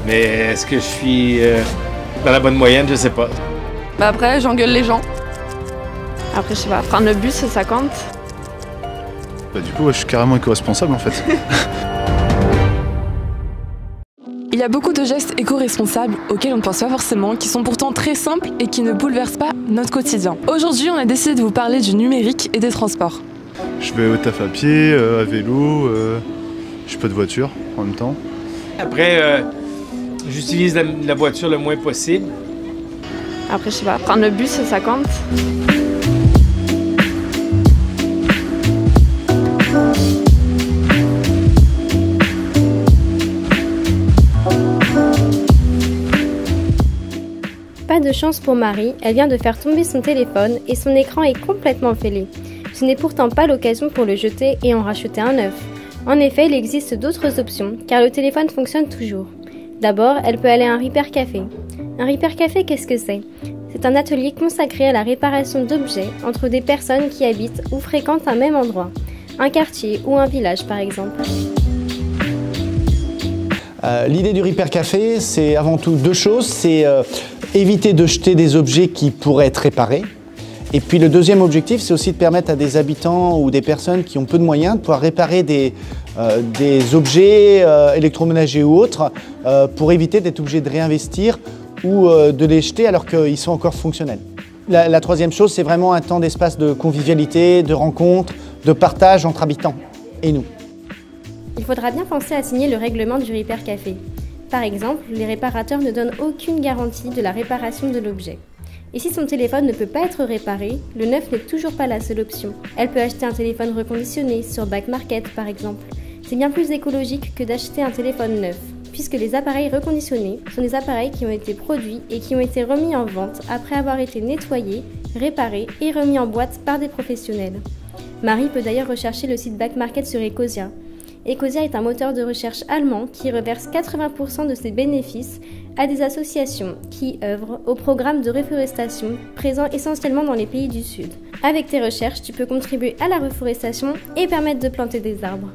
Mais est-ce que je suis dans la bonne moyenne? Je sais pas. Bah après, j'engueule les gens. Après, je sais pas, prendre le bus, ça compte. Bah, du coup, je suis carrément éco-responsable en fait. Il y a beaucoup de gestes éco-responsables auxquels on ne pense pas forcément, qui sont pourtant très simples et qui ne bouleversent pas notre quotidien. Aujourd'hui, on a décidé de vous parler du numérique et des transports. Je vais au taf à pied, à vélo, j'ai pas de voiture en même temps. Après, j'utilise la voiture le moins possible. Après, je sais pas, prendre le bus, ça compte. Pas de chance pour Marie, elle vient de faire tomber son téléphone et son écran est complètement fêlé. Ce n'est pourtant pas l'occasion pour le jeter et en racheter un neuf. En effet, il existe d'autres options, car le téléphone fonctionne toujours. D'abord, elle peut aller à un repair café. Un repair café, qu'est-ce que c'est? C'est un atelier consacré à la réparation d'objets entre des personnes qui habitent ou fréquentent un même endroit, un quartier ou un village par exemple. L'idée du repair café, c'est avant tout deux choses. C'est éviter de jeter des objets qui pourraient être réparés. Et puis le deuxième objectif, c'est aussi de permettre à des habitants ou des personnes qui ont peu de moyens de pouvoir réparer des objets électroménagers ou autres pour éviter d'être obligés de réinvestir ou de les jeter alors qu'ils sont encore fonctionnels. La troisième chose, c'est vraiment un temps d'espace de convivialité, de rencontre, de partage entre habitants et nous. Il faudra bien penser à signer le règlement du repair café. Par exemple, les réparateurs ne donnent aucune garantie de la réparation de l'objet. Et si son téléphone ne peut pas être réparé, le neuf n'est toujours pas la seule option. Elle peut acheter un téléphone reconditionné sur Back Market par exemple. C'est bien plus écologique que d'acheter un téléphone neuf, puisque les appareils reconditionnés sont des appareils qui ont été produits et qui ont été remis en vente après avoir été nettoyés, réparés et remis en boîte par des professionnels. Marie peut d'ailleurs rechercher le site Back Market sur Ecosia. Ecosia est un moteur de recherche allemand qui reverse 80% de ses bénéfices à des associations qui œuvrent au programme de reforestation présent essentiellement dans les pays du Sud. Avec tes recherches, tu peux contribuer à la reforestation et permettre de planter des arbres.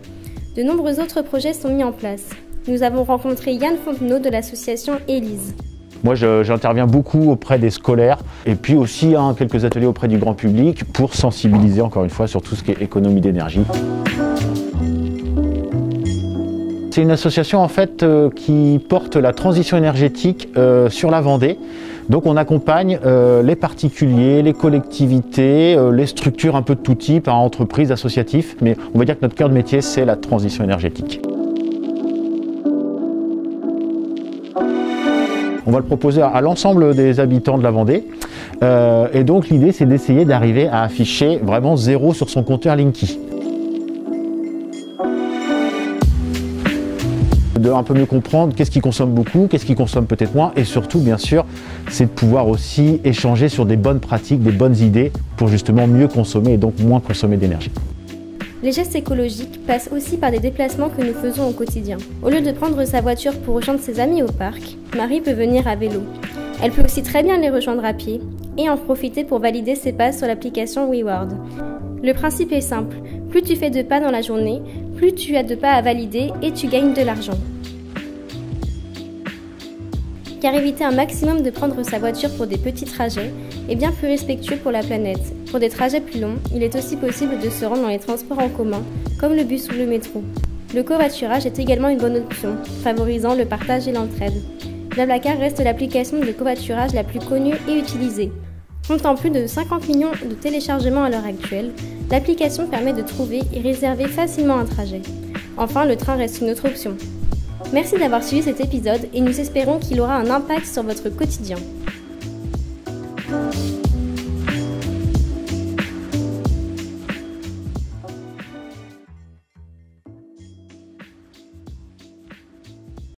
De nombreux autres projets sont mis en place. Nous avons rencontré Yann Fontenot de l'association Élise. Moi, j'interviens beaucoup auprès des scolaires et puis aussi quelques ateliers auprès du grand public pour sensibiliser encore une fois sur tout ce qui est économie d'énergie. C'est une association en fait qui porte la transition énergétique sur la Vendée. Donc on accompagne les particuliers, les collectivités, les structures un peu de tout type, entreprises, associatifs, mais on va dire que notre cœur de métier c'est la transition énergétique. On va le proposer à l'ensemble des habitants de la Vendée et donc l'idée c'est d'essayer d'arriver à afficher vraiment 0 sur son compteur Linky. De un peu mieux comprendre qu'est-ce qui consomme beaucoup, qu'est-ce qui consomme peut-être moins et surtout bien sûr c'est de pouvoir aussi échanger sur des bonnes pratiques, des bonnes idées pour justement mieux consommer et donc moins consommer d'énergie. Les gestes écologiques passent aussi par des déplacements que nous faisons au quotidien. Au lieu de prendre sa voiture pour rejoindre ses amis au parc, Marie peut venir à vélo. Elle peut aussi très bien les rejoindre à pied et en profiter pour valider ses passes sur l'application WeWard. Le principe est simple, plus tu fais de pas dans la journée, plus tu as de pas à valider et tu gagnes de l'argent. Car éviter un maximum de prendre sa voiture pour des petits trajets est bien plus respectueux pour la planète. Pour des trajets plus longs, il est aussi possible de se rendre dans les transports en commun, comme le bus ou le métro. Le covoiturage est également une bonne option, favorisant le partage et l'entraide. BlaBlaCar reste l'application de covoiturage la plus connue et utilisée. Comptant plus de 50 millions de téléchargements à l'heure actuelle, l'application permet de trouver et réserver facilement un trajet. Enfin, le train reste une autre option. Merci d'avoir suivi cet épisode et nous espérons qu'il aura un impact sur votre quotidien.